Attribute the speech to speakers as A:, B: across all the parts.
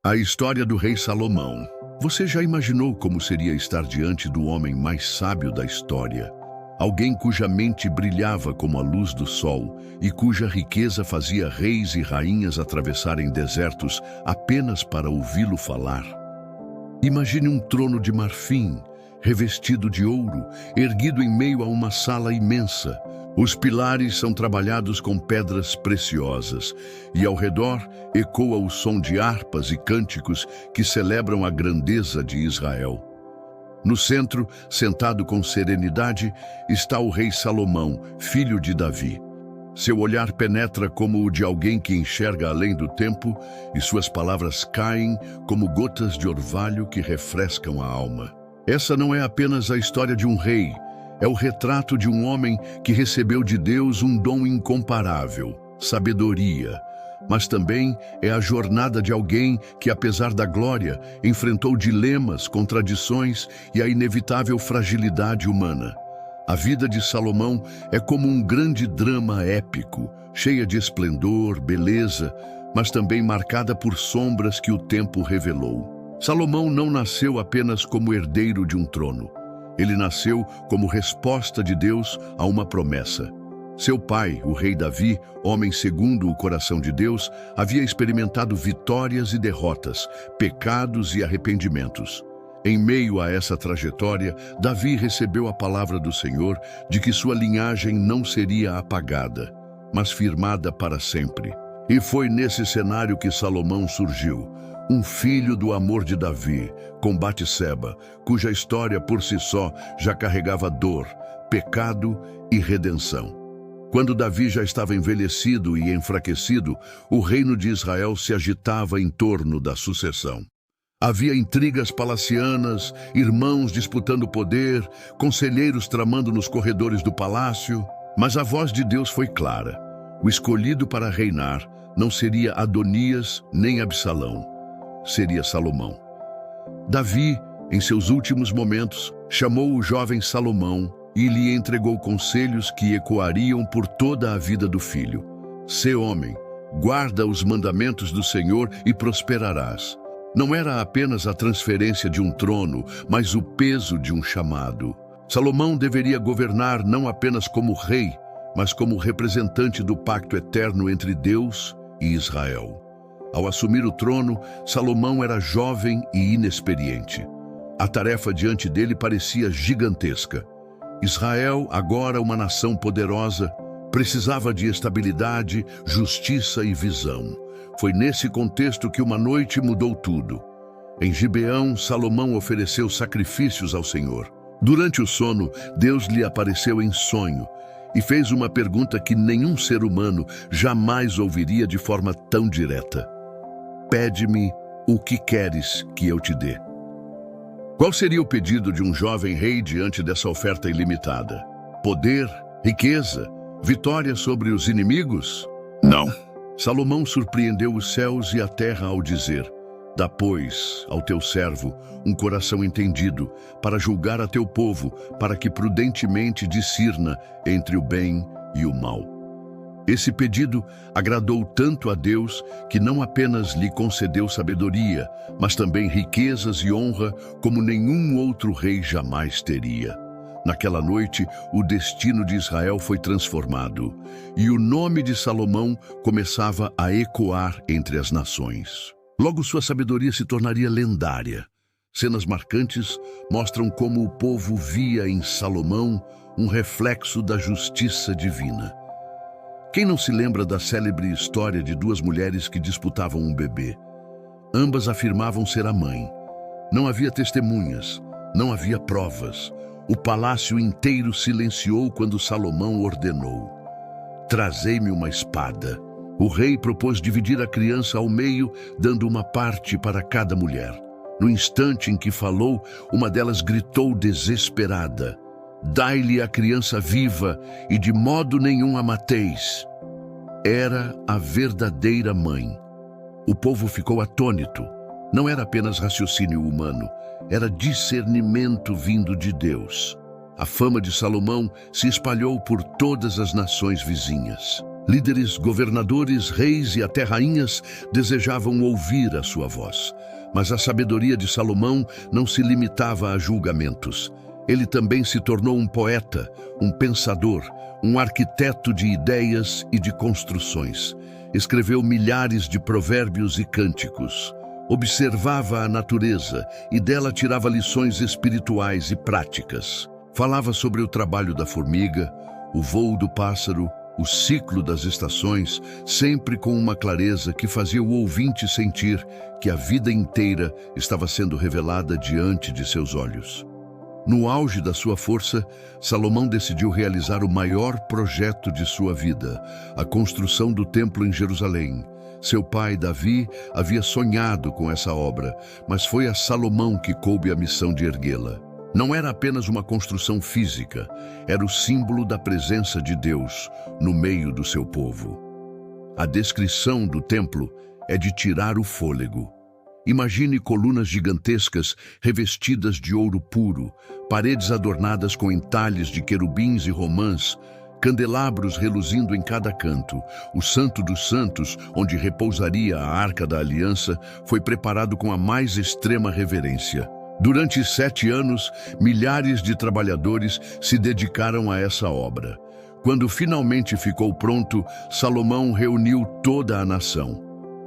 A: A história do rei Salomão. Você já imaginou como seria estar diante do homem mais sábio da história? Alguém cuja mente brilhava como a luz do sol e cuja riqueza fazia reis e rainhas atravessarem desertos apenas para ouvi-lo falar. Imagine um trono de marfim, revestido de ouro, erguido em meio a uma sala imensa. Os pilares são trabalhados com pedras preciosas e ao redor ecoa o som de harpas e cânticos que celebram a grandeza de Israel. No centro, sentado com serenidade, está o rei Salomão, filho de Davi. Seu olhar penetra como o de alguém que enxerga além do tempo e suas palavras caem como gotas de orvalho que refrescam a alma. Essa não é apenas a história de um rei, é o retrato de um homem que recebeu de Deus um dom incomparável, sabedoria, mas também é a jornada de alguém que, apesar da glória, enfrentou dilemas, contradições e a inevitável fragilidade humana. A vida de Salomão é como um grande drama épico, cheia de esplendor, beleza, mas também marcada por sombras que o tempo revelou. Salomão não nasceu apenas como herdeiro de um trono. Ele nasceu como resposta de Deus a uma promessa. Seu pai, o rei Davi, homem segundo o coração de Deus, havia experimentado vitórias e derrotas, pecados e arrependimentos. Em meio a essa trajetória, Davi recebeu a palavra do Senhor de que sua linhagem não seria apagada, mas firmada para sempre. E foi nesse cenário que Salomão surgiu, um filho do amor de Davi, com Batseba, cuja história por si só já carregava dor, pecado e redenção. Quando Davi já estava envelhecido e enfraquecido, o reino de Israel se agitava em torno da sucessão. Havia intrigas palacianas, irmãos disputando poder, conselheiros tramando nos corredores do palácio, mas a voz de Deus foi clara. O escolhido para reinar não seria Adonias nem Absalão. Seria Salomão. Davi, em seus últimos momentos, chamou o jovem Salomão e lhe entregou conselhos que ecoariam por toda a vida do filho. Sê homem, guarda os mandamentos do Senhor e prosperarás. Não era apenas a transferência de um trono, mas o peso de um chamado. Salomão deveria governar não apenas como rei, mas como representante do pacto eterno entre Deus e Israel. Ao assumir o trono, Salomão era jovem e inexperiente. A tarefa diante dele parecia gigantesca. Israel, agora uma nação poderosa, precisava de estabilidade, justiça e visão. Foi nesse contexto que uma noite mudou tudo. Em Gibeão, Salomão ofereceu sacrifícios ao Senhor. Durante o sono, Deus lhe apareceu em sonho e fez uma pergunta que nenhum ser humano jamais ouviria de forma tão direta. Pede-me o que queres que eu te dê. Qual seria o pedido de um jovem rei diante dessa oferta ilimitada? Poder, riqueza, vitória sobre os inimigos? Não. Salomão surpreendeu os céus e a terra ao dizer: dá, pois, ao teu servo um coração entendido, para julgar a teu povo, para que prudentemente discirna entre o bem e o mal. Esse pedido agradou tanto a Deus que não apenas lhe concedeu sabedoria, mas também riquezas e honra como nenhum outro rei jamais teria. Naquela noite, o destino de Israel foi transformado e o nome de Salomão começava a ecoar entre as nações. Logo, sua sabedoria se tornaria lendária. Cenas marcantes mostram como o povo via em Salomão um reflexo da justiça divina. Quem não se lembra da célebre história de duas mulheres que disputavam um bebê? Ambas afirmavam ser a mãe. Não havia testemunhas, não havia provas. O palácio inteiro silenciou quando Salomão ordenou: trazei-me uma espada. O rei propôs dividir a criança ao meio, dando uma parte para cada mulher. No instante em que falou, uma delas gritou desesperada: dai-lhe a criança viva e de modo nenhum a mateis. Era a verdadeira mãe. O povo ficou atônito. Não era apenas raciocínio humano, era discernimento vindo de Deus. A fama de Salomão se espalhou por todas as nações vizinhas. Líderes, governadores, reis e até rainhas desejavam ouvir a sua voz. Mas a sabedoria de Salomão não se limitava a julgamentos. Ele também se tornou um poeta, um pensador, um arquiteto de ideias e de construções. Escreveu milhares de provérbios e cânticos. Observava a natureza e dela tirava lições espirituais e práticas. Falava sobre o trabalho da formiga, o voo do pássaro, o ciclo das estações, sempre com uma clareza que fazia o ouvinte sentir que a vida inteira estava sendo revelada diante de seus olhos. No auge da sua força, Salomão decidiu realizar o maior projeto de sua vida, a construção do templo em Jerusalém. Seu pai, Davi, havia sonhado com essa obra, mas foi a Salomão que coube a missão de erguê-la. Não era apenas uma construção física, era o símbolo da presença de Deus no meio do seu povo. A descrição do templo é de tirar o fôlego. Imagine colunas gigantescas revestidas de ouro puro, paredes adornadas com entalhes de querubins e romãs, candelabros reluzindo em cada canto. O Santo dos Santos, onde repousaria a Arca da Aliança, foi preparado com a mais extrema reverência. Durante 7 anos, milhares de trabalhadores se dedicaram a essa obra. Quando finalmente ficou pronto, Salomão reuniu toda a nação.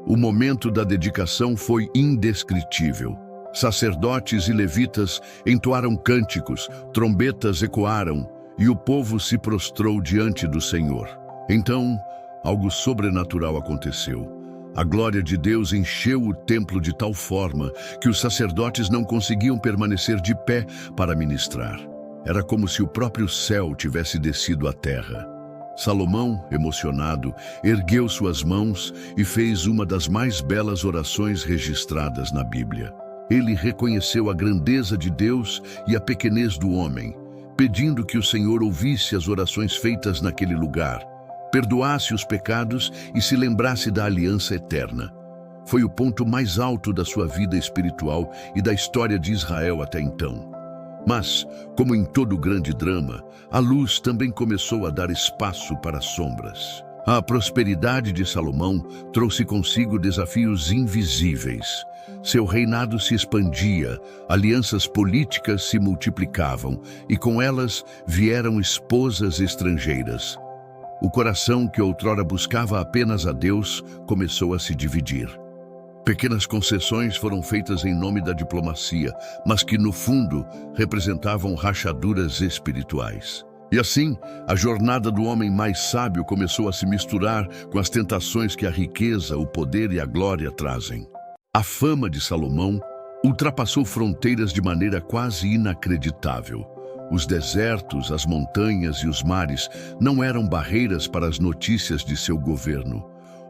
A: O momento da dedicação foi indescritível. Sacerdotes e levitas entoaram cânticos, trombetas ecoaram, e o povo se prostrou diante do Senhor. Então, algo sobrenatural aconteceu. A glória de Deus encheu o templo de tal forma que os sacerdotes não conseguiam permanecer de pé para ministrar. Era como se o próprio céu tivesse descido à terra. Salomão, emocionado, ergueu suas mãos e fez uma das mais belas orações registradas na Bíblia. Ele reconheceu a grandeza de Deus e a pequenez do homem, pedindo que o Senhor ouvisse as orações feitas naquele lugar, perdoasse os pecados e se lembrasse da aliança eterna. Foi o ponto mais alto da sua vida espiritual e da história de Israel até então. Mas, como em todo grande drama, a luz também começou a dar espaço para as sombras. A prosperidade de Salomão trouxe consigo desafios invisíveis. Seu reinado se expandia, alianças políticas se multiplicavam e com elas vieram esposas estrangeiras. O coração que outrora buscava apenas a Deus começou a se dividir. Pequenas concessões foram feitas em nome da diplomacia, mas que no fundo representavam rachaduras espirituais. E assim, a jornada do homem mais sábio começou a se misturar com as tentações que a riqueza, o poder e a glória trazem. A fama de Salomão ultrapassou fronteiras de maneira quase inacreditável. Os desertos, as montanhas e os mares não eram barreiras para as notícias de seu governo.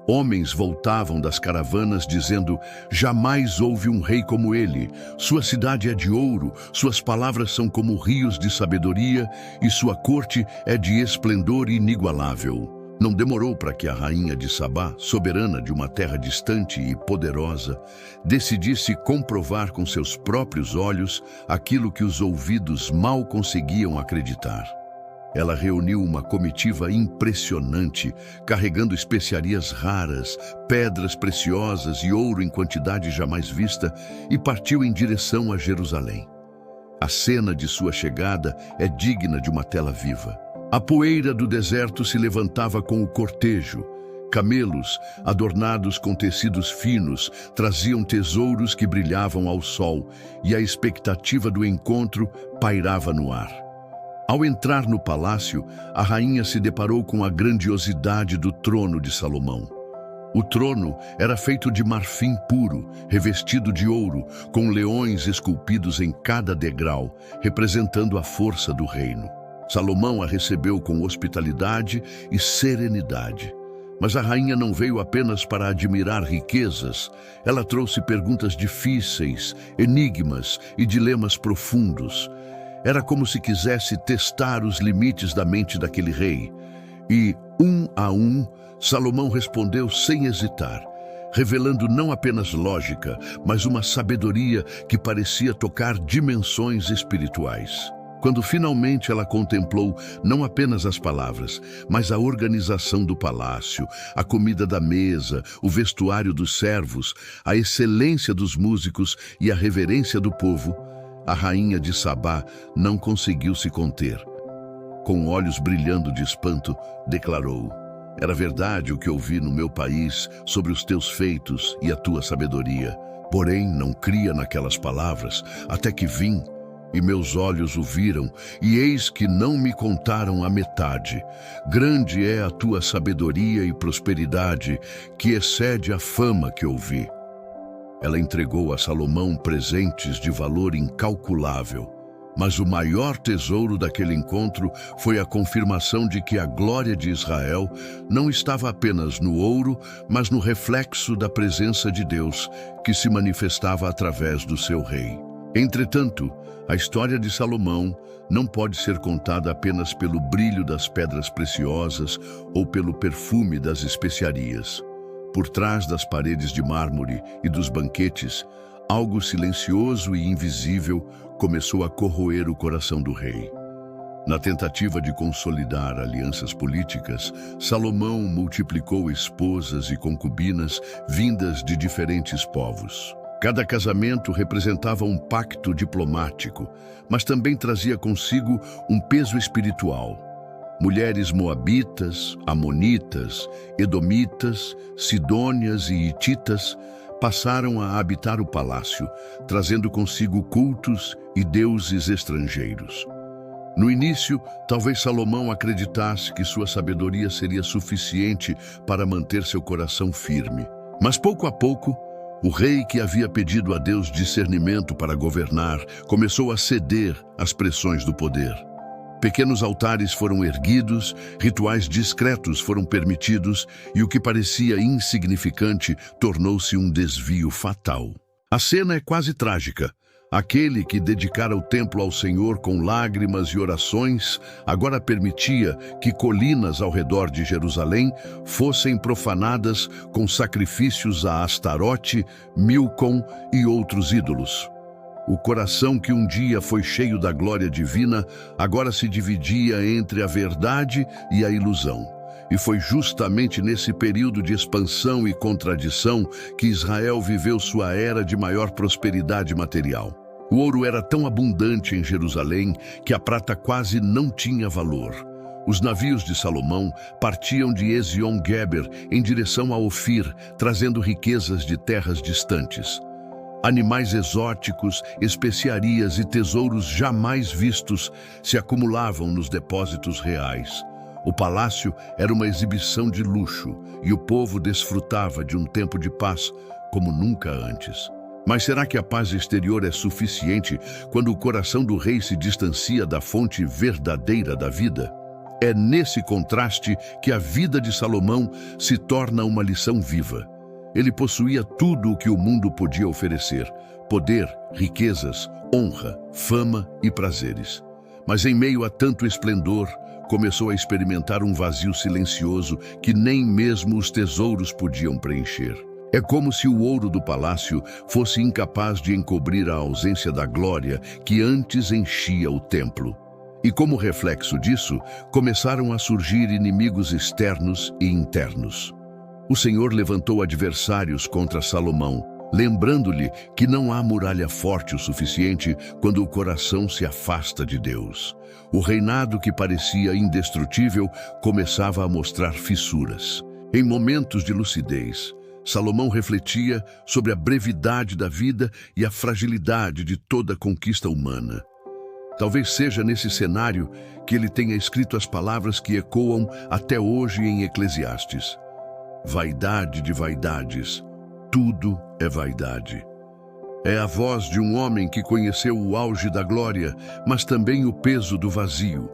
A: Homens voltavam das caravanas dizendo: jamais houve um rei como ele. Sua cidade é de ouro, suas palavras são como rios de sabedoria e sua corte é de esplendor inigualável. Não demorou para que a rainha de Sabá, soberana de uma terra distante e poderosa, decidisse comprovar com seus próprios olhos aquilo que os ouvidos mal conseguiam acreditar. Ela reuniu uma comitiva impressionante, carregando especiarias raras, pedras preciosas e ouro em quantidade jamais vista, e partiu em direção a Jerusalém. A cena de sua chegada é digna de uma tela viva. A poeira do deserto se levantava com o cortejo. Camelos, adornados com tecidos finos, traziam tesouros que brilhavam ao sol, e a expectativa do encontro pairava no ar. Ao entrar no palácio, a rainha se deparou com a grandiosidade do trono de Salomão. O trono era feito de marfim puro, revestido de ouro, com leões esculpidos em cada degrau, representando a força do reino. Salomão a recebeu com hospitalidade e serenidade. Mas a rainha não veio apenas para admirar riquezas. Ela trouxe perguntas difíceis, enigmas e dilemas profundos. Era como se quisesse testar os limites da mente daquele rei. E, um a um, Salomão respondeu sem hesitar, revelando não apenas lógica, mas uma sabedoria que parecia tocar dimensões espirituais. Quando finalmente ela contemplou não apenas as palavras, mas a organização do palácio, a comida da mesa, o vestuário dos servos, a excelência dos músicos e a reverência do povo, a rainha de Sabá não conseguiu se conter. Com olhos brilhando de espanto, declarou: "Era verdade o que ouvi no meu país sobre os teus feitos e a tua sabedoria. Porém, não cria naquelas palavras, até que vim, e meus olhos o viram, e eis que não me contaram a metade. Grande é a tua sabedoria e prosperidade, que excede a fama que ouvi." Ela entregou a Salomão presentes de valor incalculável. Mas o maior tesouro daquele encontro foi a confirmação de que a glória de Israel não estava apenas no ouro, mas no reflexo da presença de Deus, que se manifestava através do seu rei. Entretanto, a história de Salomão não pode ser contada apenas pelo brilho das pedras preciosas ou pelo perfume das especiarias. Por trás das paredes de mármore e dos banquetes, algo silencioso e invisível começou a corroer o coração do rei. Na tentativa de consolidar alianças políticas, Salomão multiplicou esposas e concubinas vindas de diferentes povos. Cada casamento representava um pacto diplomático, mas também trazia consigo um peso espiritual. Mulheres moabitas, amonitas, edomitas, sidônias e hititas passaram a habitar o palácio, trazendo consigo cultos e deuses estrangeiros. No início, talvez Salomão acreditasse que sua sabedoria seria suficiente para manter seu coração firme. Mas pouco a pouco, o rei que havia pedido a Deus discernimento para governar começou a ceder às pressões do poder. Pequenos altares foram erguidos, rituais discretos foram permitidos e o que parecia insignificante tornou-se um desvio fatal. A cena é quase trágica. Aquele que dedicara o templo ao Senhor com lágrimas e orações, agora permitia que colinas ao redor de Jerusalém fossem profanadas com sacrifícios a Astarote, Milcom e outros ídolos. O coração que um dia foi cheio da glória divina, agora se dividia entre a verdade e a ilusão. E foi justamente nesse período de expansão e contradição que Israel viveu sua era de maior prosperidade material. O ouro era tão abundante em Jerusalém que a prata quase não tinha valor. Os navios de Salomão partiam de Ezion-Geber em direção a Ofir, trazendo riquezas de terras distantes. Animais exóticos, especiarias e tesouros jamais vistos se acumulavam nos depósitos reais. O palácio era uma exibição de luxo e o povo desfrutava de um tempo de paz como nunca antes. Mas será que a paz exterior é suficiente quando o coração do rei se distancia da fonte verdadeira da vida? É nesse contraste que a vida de Salomão se torna uma lição viva. Ele possuía tudo o que o mundo podia oferecer: poder, riquezas, honra, fama e prazeres. Mas em meio a tanto esplendor, começou a experimentar um vazio silencioso que nem mesmo os tesouros podiam preencher. É como se o ouro do palácio fosse incapaz de encobrir a ausência da glória que antes enchia o templo. E como reflexo disso, começaram a surgir inimigos externos e internos. O Senhor levantou adversários contra Salomão, lembrando-lhe que não há muralha forte o suficiente quando o coração se afasta de Deus. O reinado que parecia indestrutível começava a mostrar fissuras. Em momentos de lucidez, Salomão refletia sobre a brevidade da vida e a fragilidade de toda conquista humana. Talvez seja nesse cenário que ele tenha escrito as palavras que ecoam até hoje em Eclesiastes. Vaidade de vaidades, tudo é vaidade. É a voz de um homem que conheceu o auge da glória, mas também o peso do vazio.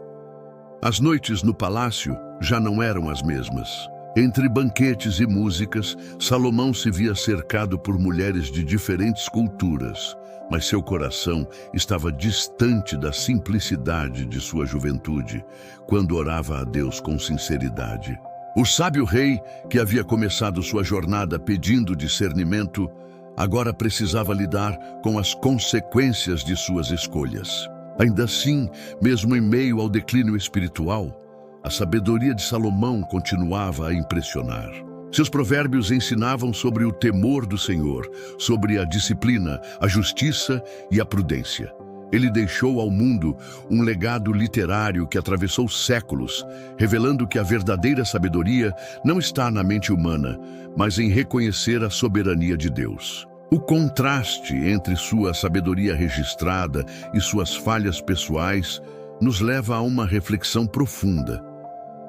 A: As noites no palácio já não eram as mesmas. Entre banquetes e músicas, Salomão se via cercado por mulheres de diferentes culturas, mas seu coração estava distante da simplicidade de sua juventude, quando orava a Deus com sinceridade. O sábio rei, que havia começado sua jornada pedindo discernimento, agora precisava lidar com as consequências de suas escolhas. Ainda assim, mesmo em meio ao declínio espiritual, a sabedoria de Salomão continuava a impressionar. Seus provérbios ensinavam sobre o temor do Senhor, sobre a disciplina, a justiça e a prudência. Ele deixou ao mundo um legado literário que atravessou séculos, revelando que a verdadeira sabedoria não está na mente humana, mas em reconhecer a soberania de Deus. O contraste entre sua sabedoria registrada e suas falhas pessoais nos leva a uma reflexão profunda.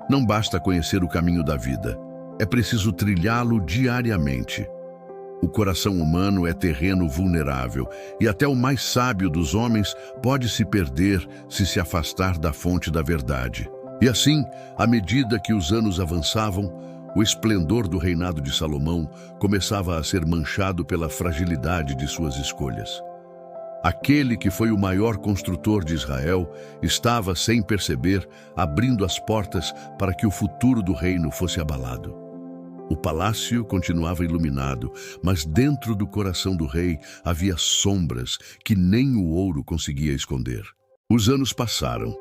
A: Não basta conhecer o caminho da vida, é preciso trilhá-lo diariamente. O coração humano é terreno vulnerável e até o mais sábio dos homens pode se perder se afastar da fonte da verdade. E assim, à medida que os anos avançavam, o esplendor do reinado de Salomão começava a ser manchado pela fragilidade de suas escolhas. Aquele que foi o maior construtor de Israel estava, sem perceber, abrindo as portas para que o futuro do reino fosse abalado. O palácio continuava iluminado, mas dentro do coração do rei havia sombras que nem o ouro conseguia esconder. Os anos passaram,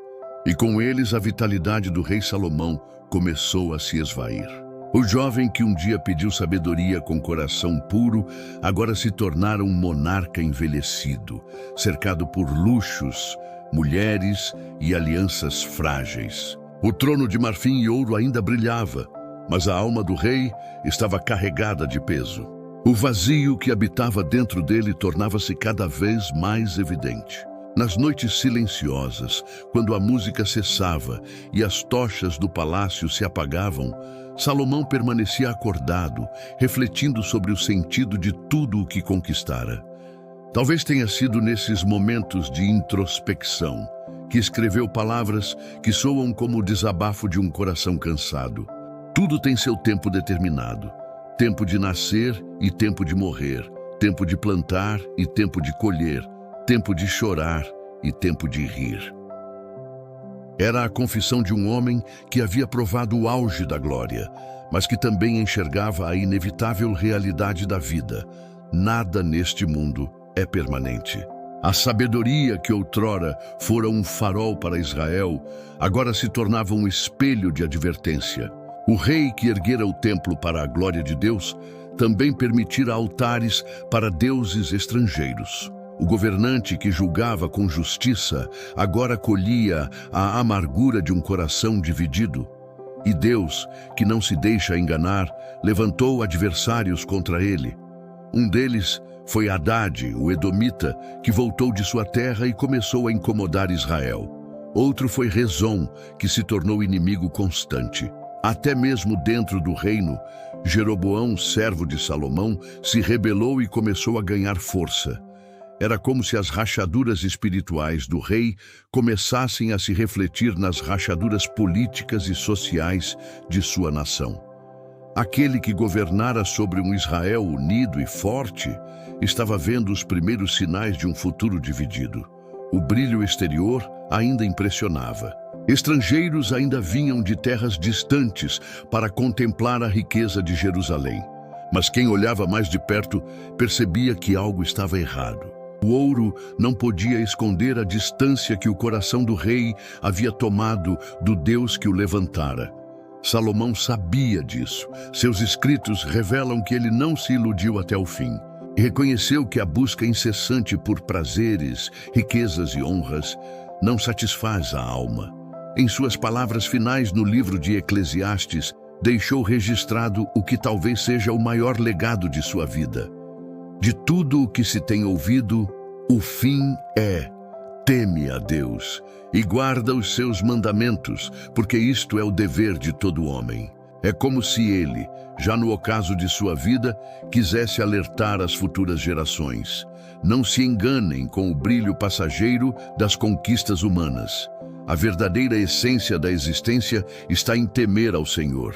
A: e com eles a vitalidade do rei Salomão começou a se esvair. O jovem que um dia pediu sabedoria com coração puro, agora se tornara um monarca envelhecido, cercado por luxos, mulheres e alianças frágeis. O trono de marfim e ouro ainda brilhava, mas a alma do rei estava carregada de peso. O vazio que habitava dentro dele tornava-se cada vez mais evidente. Nas noites silenciosas, quando a música cessava e as tochas do palácio se apagavam, Salomão permanecia acordado, refletindo sobre o sentido de tudo o que conquistara. Talvez tenha sido nesses momentos de introspecção que escreveu palavras que soam como o desabafo de um coração cansado. Tudo tem seu tempo determinado. Tempo de nascer e tempo de morrer. Tempo de plantar e tempo de colher. Tempo de chorar e tempo de rir. Era a confissão de um homem que havia provado o auge da glória, mas que também enxergava a inevitável realidade da vida. Nada neste mundo é permanente. A sabedoria que outrora fora um farol para Israel, agora se tornava um espelho de advertência. O rei que erguera o templo para a glória de Deus também permitira altares para deuses estrangeiros. O governante que julgava com justiça agora colhia a amargura de um coração dividido. E Deus, que não se deixa enganar, levantou adversários contra ele. Um deles foi Hadade, o edomita, que voltou de sua terra e começou a incomodar Israel. Outro foi Rezon, que se tornou inimigo constante. Até mesmo dentro do reino, Jeroboão, servo de Salomão, se rebelou e começou a ganhar força. Era como se as rachaduras espirituais do rei começassem a se refletir nas rachaduras políticas e sociais de sua nação. Aquele que governara sobre um Israel unido e forte estava vendo os primeiros sinais de um futuro dividido. O brilho exterior ainda impressionava. Estrangeiros ainda vinham de terras distantes para contemplar a riqueza de Jerusalém. Mas quem olhava mais de perto percebia que algo estava errado. O ouro não podia esconder a distância que o coração do rei havia tomado do Deus que o levantara. Salomão sabia disso. Seus escritos revelam que ele não se iludiu até o fim. E reconheceu que a busca incessante por prazeres, riquezas e honras não satisfaz a alma. Em suas palavras finais no livro de Eclesiastes, deixou registrado o que talvez seja o maior legado de sua vida. De tudo o que se tem ouvido, o fim é: teme a Deus e guarda os seus mandamentos, porque isto é o dever de todo homem. É como se ele, já no ocaso de sua vida, quisesse alertar as futuras gerações. Não se enganem com o brilho passageiro das conquistas humanas. A verdadeira essência da existência está em temer ao Senhor.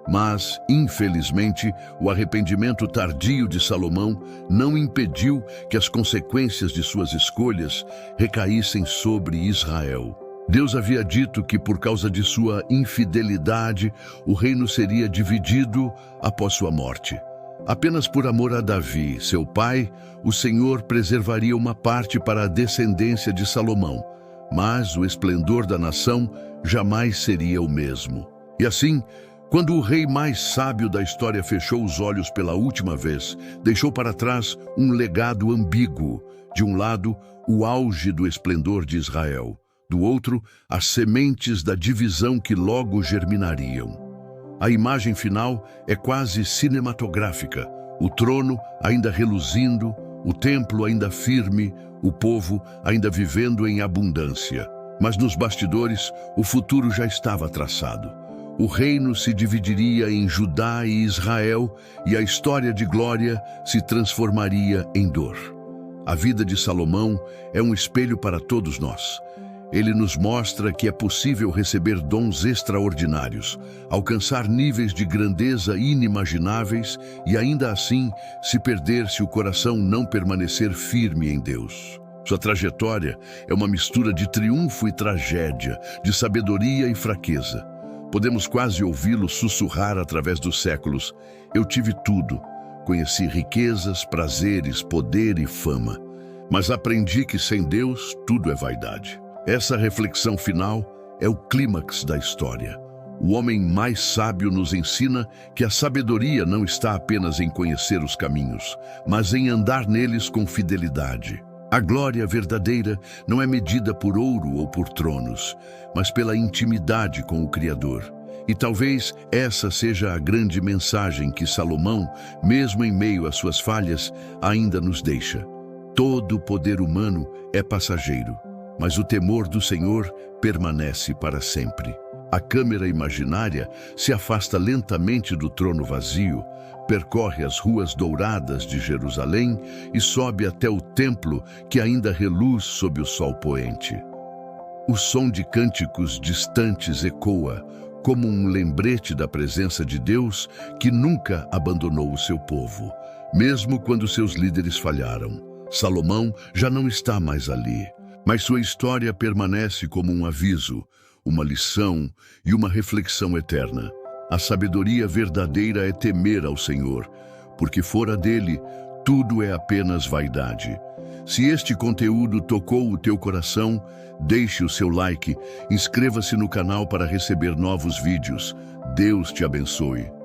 A: Mas, infelizmente, o arrependimento tardio de Salomão não impediu que as consequências de suas escolhas recaíssem sobre Israel. Deus havia dito que, por causa de sua infidelidade, o reino seria dividido após sua morte. Apenas por amor a Davi, seu pai, o Senhor preservaria uma parte para a descendência de Salomão. mas o esplendor da nação jamais seria o mesmo. E assim, quando o rei mais sábio da história fechou os olhos pela última vez, deixou para trás um legado ambíguo. De um lado, o auge do esplendor de Israel. Do outro, as sementes da divisão que logo germinariam. A imagem final é quase cinematográfica. O trono ainda reluzindo, o templo ainda firme, o povo ainda vivendo em abundância. Mas nos bastidores, o futuro já estava traçado. O reino se dividiria em Judá e Israel, e a história de glória se transformaria em dor. A vida de Salomão é um espelho para todos nós. Ele nos mostra que é possível receber dons extraordinários, alcançar níveis de grandeza inimagináveis e ainda assim se perder se o coração não permanecer firme em Deus. Sua trajetória é uma mistura de triunfo e tragédia, de sabedoria e fraqueza. Podemos quase ouvi-lo sussurrar através dos séculos: eu tive tudo, conheci riquezas, prazeres, poder e fama, mas aprendi que sem Deus tudo é vaidade. Essa reflexão final é o clímax da história. O homem mais sábio nos ensina que a sabedoria não está apenas em conhecer os caminhos, mas em andar neles com fidelidade. A glória verdadeira não é medida por ouro ou por tronos, mas pela intimidade com o Criador. E talvez essa seja a grande mensagem que Salomão, mesmo em meio às suas falhas, ainda nos deixa. Todo o poder humano é passageiro, mas o temor do Senhor permanece para sempre. A câmera imaginária se afasta lentamente do trono vazio, percorre as ruas douradas de Jerusalém e sobe até o templo que ainda reluz sob o sol poente. O som de cânticos distantes ecoa, como um lembrete da presença de Deus que nunca abandonou o seu povo, mesmo quando seus líderes falharam. Salomão já não está mais ali, mas sua história permanece como um aviso, uma lição e uma reflexão eterna. A sabedoria verdadeira é temer ao Senhor, porque fora dele, tudo é apenas vaidade. Se este conteúdo tocou o teu coração, deixe o seu like, inscreva-se no canal para receber novos vídeos. Deus te abençoe.